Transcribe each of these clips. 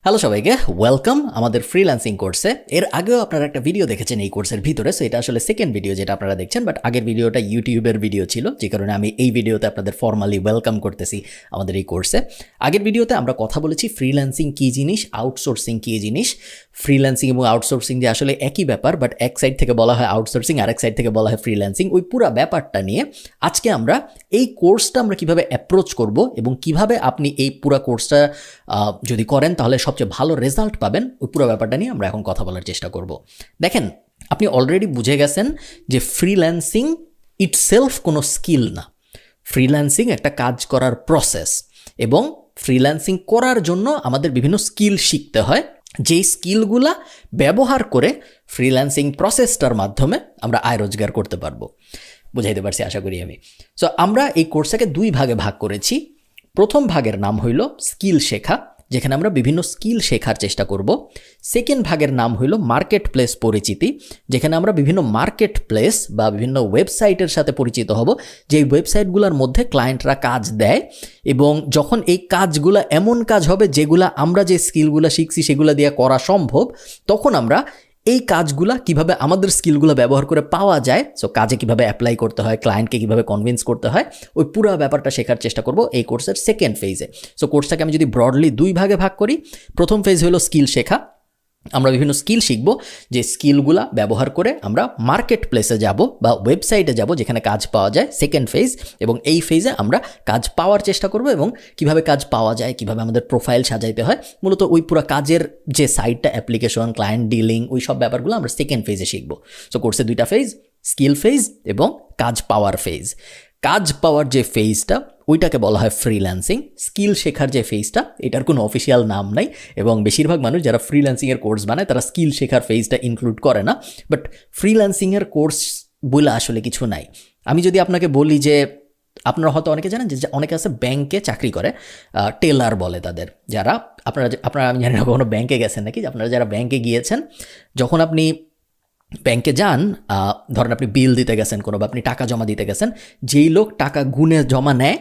Hello সবাইকে, welcome আমাদের freelancing কোর্সে। এর আগেও আপনারা একটা ভিডিও দেখেছেন এই কোর্সের ভিতরে, সো এটা আসলে সেকেন্ড ভিডিও যেটা আপনারা দেখছেন, বাট আগের ভিডিওটা ইউটিউবের ভিডিও ছিল, যে কারণে আমি এই ভিডিওতে আপনাদের ফর্মালি ওয়েলকাম করতেছি আমাদের এই কোর্সে। আগের ভিডিওতে আমরা কথা বলেছি ফ্রিল্যান্সিং কী জিনিস, আউটসোর্সিং কী জিনিস। ফ্রিল্যান্সিং এবং আউটসোর্সিং যে আসলে একই ব্যাপার, বাট এক সাইড থেকে বলা হয় আউটসোর্সিং, আরেক সাইড থেকে বলা হয় ফ্রিল্যান্সিং, ওই পুরো ব্যাপারটা নিয়ে আজকে আমরা এই কোর্সটা আমরা কীভাবে অ্যাপ্রোচ করব এবং কিভাবে আপনি এই পুরো কোর্সটা যদি করেন তাহলে সবচেয়ে ভালো রেজাল্ট পাবেন, ওই পুরো ব্যাপারটা নিয়ে আমরা এখন কথা বলার চেষ্টা করব। দেখেন, আপনি অলরেডি বুঝে গেছেন যে ফ্রিল্যান্সিং ইটসেলফ কোনো স্কিল না। ফ্রিল্যান্সিং একটা কাজ করার প্রসেস, এবং ফ্রিল্যান্সিং করার জন্য আমাদের বিভিন্ন স্কিল শিখতে হয়, যেই স্কিলগুলা ব্যবহার করে ফ্রিল্যান্সিং প্রসেসটার মাধ্যমে আমরা আয় রোজগার করতে পারবো। বুঝাইতে পারছি আশা করি আমি। সো আমরা এই কোর্সটাকে দুই ভাগে ভাগ করেছি। প্রথম ভাগের নাম হইল স্কিল শেখা, যেখানে আমরা বিভিন্ন স্কিল শেখার চেষ্টা করব। সেকেন্ড ভাগের নাম হইল মার্কেট প্লেস পরিচিতি, যেখানে আমরা বিভিন্ন মার্কেট প্লেস বা বিভিন্ন ওয়েবসাইটের সাথে পরিচিত হব, যেই ওয়েবসাইটগুলোর মধ্যে ক্লায়েন্টরা কাজ দেয়, এবং যখন এই কাজগুলো এমন কাজ হবে যেগুলো আমরা যে স্কিলগুলো শিখছি সেগুলো দিয়ে করা সম্ভব, তখন আমরা এই কাজগুলা কিভাবে আমাদের স্কিলগুলো ব্যবহার করে পাওয়া যায়, সো কাজে কিভাবে অ্যাপ্লাই করতে হয়, ক্লায়েন্টকে কিভাবে কনভিন্স করতে হয়, ওই পুরো ব্যাপারটা শেখার চেষ্টা করব এই কোর্সের সেকেন্ড ফেজে। সো কোর্সটাকে আমি যদি ব্রডলি দুই ভাগে ভাগ করি, প্রথম ফেজ হলো স্কিল শেখা। আমরা বিভিন্ন স্কিল শিখব, যে স্কিলগুলা ব্যবহার করে আমরা মার্কেট প্লেসে যাব বা ওয়েবসাইটে যাব যেখানে কাজ পাওয়া যায়, সেকেন্ড ফেজ। এবং এই ফেজে আমরা কাজ পাওয়ার চেষ্টা করব, এবং কিভাবে কাজ পাওয়া যায়, কিভাবে আমাদের প্রোফাইল সাজাইতে হয়, মূলত ওই পুরো কাজের যে সাইটটা, অ্যাপ্লিকেশন, ক্লায়েন্ট ডিলিং, ওই সব ব্যাপারগুলো আমরা সেকেন্ড ফেজে শিখব। সো কোর্সে দুইটা ফেজ, স্কিল ফেজ এবং কাজ পাওয়ার ফেজ। কাজ পাওয়ার যে ফেজটা ওইটাকে বলা হয় ফ্রিল্যান্সিং। স্কিল শেখার যে ফেজটা, এটার কোনো অফিসিয়াল নাম নাই, এবং বেশিরভাগ মানুষ যারা ফ্রিল্যান্সিংয়ের কোর্স বানায় তারা স্কিল শেখার ফেজটা ইনক্লুড করে না। বাট ফ্রিল্যান্সিংয়ের কোর্স বলে আসলে কিছু নাই। আমি যদি আপনাকে বলি যে, আপনারা হয়তো অনেকে জানেন যে অনেকে আছে ব্যাংকে চাকরি করে, টেলার বলে তাদের, যারা আপনারা আমি জানি না কখনো ব্যাংকে গেছেন নাকি, আপনারা যারা ব্যাংকে গিয়েছেন, যখন আপনি ব্যাংকে যান, ধরেন আপনি বিল দিতে গেছেন কোনো, বা আপনি টাকা জমা দিতে গেছেন, যেই লোক টাকা গুনে জমা নেয়,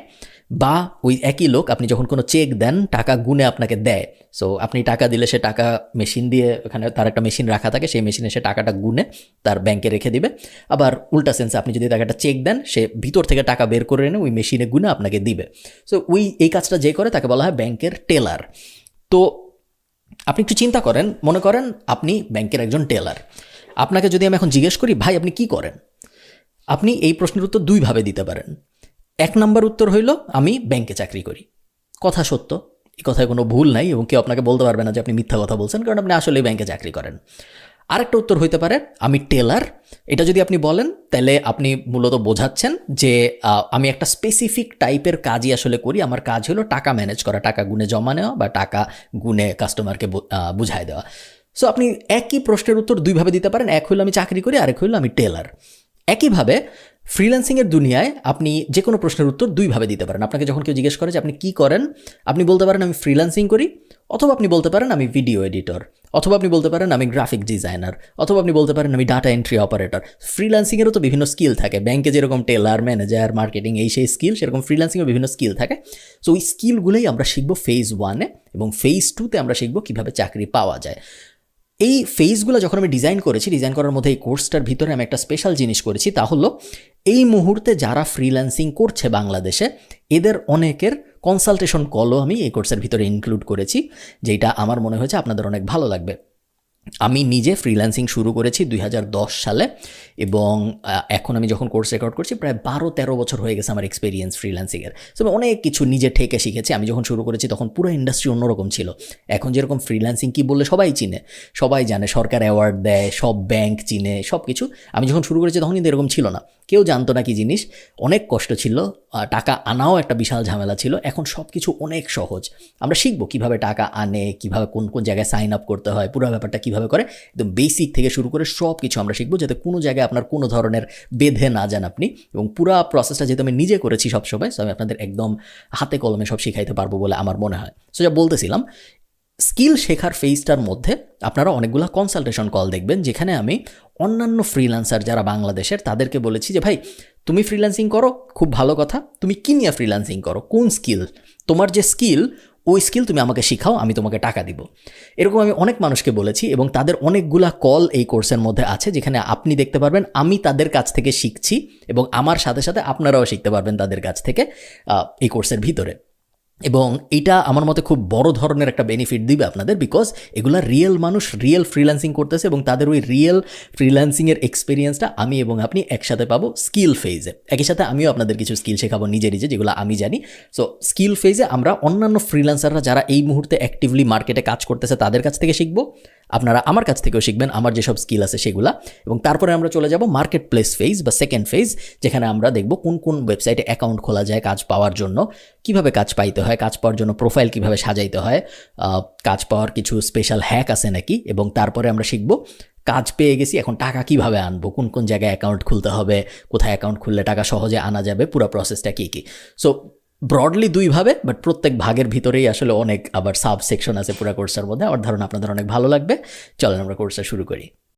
বা ওই একই লোক আপনি যখন কোনো চেক দেন টাকা গুনে আপনাকে দেয়। সো আপনি টাকা দিলে সে টাকা মেশিন দিয়ে, ওখানে তার একটা মেশিন রাখা থাকে, সেই মেশিনে সে টাকাটা গুনে তার ব্যাংকে রেখে দিবে। আবার উল্টা সেন্সে আপনি যদি তাকে একটা চেক দেন, সে ভিতর থেকে টাকা বের করে এনে ওই মেশিনে গুনে আপনাকে দিবে। সো এই কাজটা যে করে তাকে বলা হয় ব্যাংকের টেলার। তো আপনি একটু চিন্তা করেন, মনে করেন আপনি ব্যাংকের একজন টেলার। আপনাকে যদি আমি এখন জিজ্ঞেস করি, ভাই আপনি কি করেন, আপনি এই প্রশ্নের উত্তর দুইভাবে দিতে পারেন। এক নম্বর উত্তর হইল, আমি ব্যাংকে চাকরি করি। কথা সত্য, এই কথায় কোনো ভুল নাই, এবং কেউ আপনাকে বলতে পারবে না যে আপনি মিথ্যা কথা বলছেন, কারণ আপনি আসলেই ব্যাংকে চাকরি করেন। আরেকটা উত্তর হইতে পারে, আমি টেলার। এটা যদি আপনি বলেন, তাহলে আপনি মূলত বোঝাচ্ছেন যে আমি একটা স্পেসিফিক টাইপের কাজই আসলে করি। আমার কাজ হলো টাকা ম্যানেজ করা, টাকা গুনে জমা নেওয়া, বা টাকা গুনে কাস্টমারকে বুঝায় দেওয়া। সো আপনি একই প্রশ্নের উত্তর দুইভাবে দিতে পারেন, এক হইল আমি চাকরি করি, আরেক হইল আমি টেলার। একইভাবে ফ্রিল্যান্সিংয়ের দুনিয়ায় আপনি যে কোনো প্রশ্নের উত্তর দুইভাবে দিতে পারেন। আপনাকে যখন কেউ জিজ্ঞেস করে যে আপনি কী করেন, আপনি বলতে পারেন আমি ফ্রিল্যান্সিং করি, অথবা আপনি বলতে পারেন আমি ভিডিও এডিটর, অথবা আপনি বলতে পারেন আমি গ্রাফিক ডিজাইনার, অথবা আপনি বলতে পারেন আমি ডাটা এন্ট্রি অপারেটর। ফ্রিল্যান্সিংয়েরও তো বিভিন্ন স্কিল থাকে, ব্যাংকে যেরকম টেলার, ম্যানেজার, মার্কেটিং, এই সেই স্কিল, সেরকম ফ্রিল্যান্সিংয়েও বিভিন্ন স্কিল থাকে। সো ওই স্কিলগুলোই আমরা শিখবো ফেজ 1-এ, এবং ফেজ 2-তে আমরা শিখবো কীভাবে চাকরি পাওয়া যায়। এই ফেজগুলো যখন আমি ডিজাইন করেছি, ডিজাইন করার মধ্যে এই কোর্সটার ভিতরে আমি একটা স্পেশাল জিনিস করেছি, তা হলো এই মুহূর্তে যারা ফ্রিল্যান্সিং করছে বাংলাদেশে, এদের অনেকের কনসালটেশন কলও আমি এই কোর্সের ভিতরে ইনক্লুড করেছি, যেটা আমার মনে হয়েছে আপনাদের অনেক ভালো লাগবে। আমি নিজে ফ্রিল্যান্সিং শুরু করেছি 2010 সালে, এবং এখন আমি যখন কোর্স রেকর্ড করছি প্রায় 12-13 বছর হয়ে গেছে আমার এক্সপিরিয়েন্স ফ্রিল্যান্সিংয়ের। সো আমি অনেক কিছু নিজে ঠেকে শিখেছি। আমি যখন শুরু করেছি তখন পুরো ইন্ডাস্ট্রি অন্যরকম ছিল। এখন যেরকম ফ্রিল্যান্সিং কি বললে সবাই চিনে, সবাই জানে, সরকার অ্যাওয়ার্ড দেয়, সব ব্যাংক চিনে, সব কিছু। আমি যখন শুরু করেছি তখন কিন্তু এরকম ছিল না, কেউ জানতো না কি জিনিস, অনেক কষ্ট ছিল, টাকা আনাও একটা বিশাল ঝামেলা ছিল। এখন সব কিছু অনেক সহজ। আমরা শিখবো কীভাবে টাকা আনে, কীভাবে কোন কোন জায়গায় সাইন আপ করতে হয়, পুরো ব্যাপারটা কীভাবে করে, একদম বেসিক থেকে শুরু করে সব কিছু আমরা শিখবো, যাতে কোনো জায়গায় আপনার কোনো ধরনের বেঁধে না যান আপনি। এবং পুরো প্রসেসটা যেহেতু আমি নিজে করেছি সবসময়, সো আমি আপনাদের একদম হাতে কলমে সব শিখাইতে পারবো বলে আমার মনে হয়। সো যা বলতেছিলাম, স্কিল শেখার ফেজটার মধ্যে আপনারা অনেকগুলো কনসালটেশন কল দেখবেন, যেখানে আমি অন্যান্য ফ্রিল্যান্সার যারা বাংলাদেশের তাদেরকে বলেছি যে ভাই তুমি ফ্রিল্যান্সিং করো, খুব ভালো কথা, তুমি কি নিয়ে ফ্রিল্যান্সিং করো, কোন স্কিল, তোমার যে স্কিল ওই স্কিল তুমি আমাকে শিখাও, আমি তোমাকে টাকা দিব। এরকম আমি অনেক মানুষকে বলেছি এবং তাদের অনেকগুলা কল এই কোর্সের মধ্যে আছে, যেখানে আপনি দেখতে পারবেন আমি তাদের কাছ থেকে শিখছি এবং আমার সাথে সাথে আপনারাও শিখতে পারবেন তাদের কাছ থেকে এই কোর্সের ভিতরে। এবং এটা আমার মতে খুব বড় ধরনের একটা বেনিফিট দিবে আপনাদের, বিকজ এগুলা রিয়েল মানুষ রিয়েল ফ্রিল্যান্সিং করতেছে এবং তাদের ওই রিয়েল ফ্রিল্যান্সিংয়ের এক্সপিরিয়েন্সটা আমি এবং আপনি একসাথে পাবো স্কিল ফেজে। একই সাথে আমিও আপনাদের কিছু স্কিল শেখাবো নিজে নিজে, যেগুলো আমি জানি। সো স্কিল ফেজে আমরা অন্যান্য ফ্রিল্যান্সাররা যারা এই মুহূর্তে অ্যাক্টিভলি মার্কেটে কাজ করতেছে তাদের কাছ থেকে শিখবো, আপনারা আমার কাছ থেকেও শিখবেন আমার যেসব স্কিল আছে সেগুলা। এবং তারপরে আমরা চলে যাব মার্কেট প্লেস ফেজ বা সেকেন্ড ফেজ, যেখানে আমরা দেখব কোন কোন ওয়েবসাইটে অ্যাকাউন্ট খোলা যায় কাজ পাওয়ার জন্য, কিভাবে কাজ পাইতে হয়, কাজ পাওয়ার জন্য প্রোফাইল কিভাবে সাজাইতে হয়, কাজ পাওয়ার কিছু স্পেশাল হ্যাক আছে নাকি। এবং তারপরে আমরা শিখব কাজ পেয়ে গেছি, এখন টাকা কিভাবে আনবো, কোন কোন জায়গায় অ্যাকাউন্ট খুলতে হবে, কোথায় অ্যাকাউন্ট খুললে টাকা সহজে আনা যাবে, পুরো প্রসেসটা কী কী। সো ব্রডলি দুইভাবে, বাট প্রত্যেক ভাগের ভিতরেই আসলে অনেক আবার সাব সেকশন আছে পুরো কোর্সের মধ্যে। আমার ধারণা আপনাদের অনেক ভালো লাগবে। চলেন আমরা কোর্সটা শুরু করি।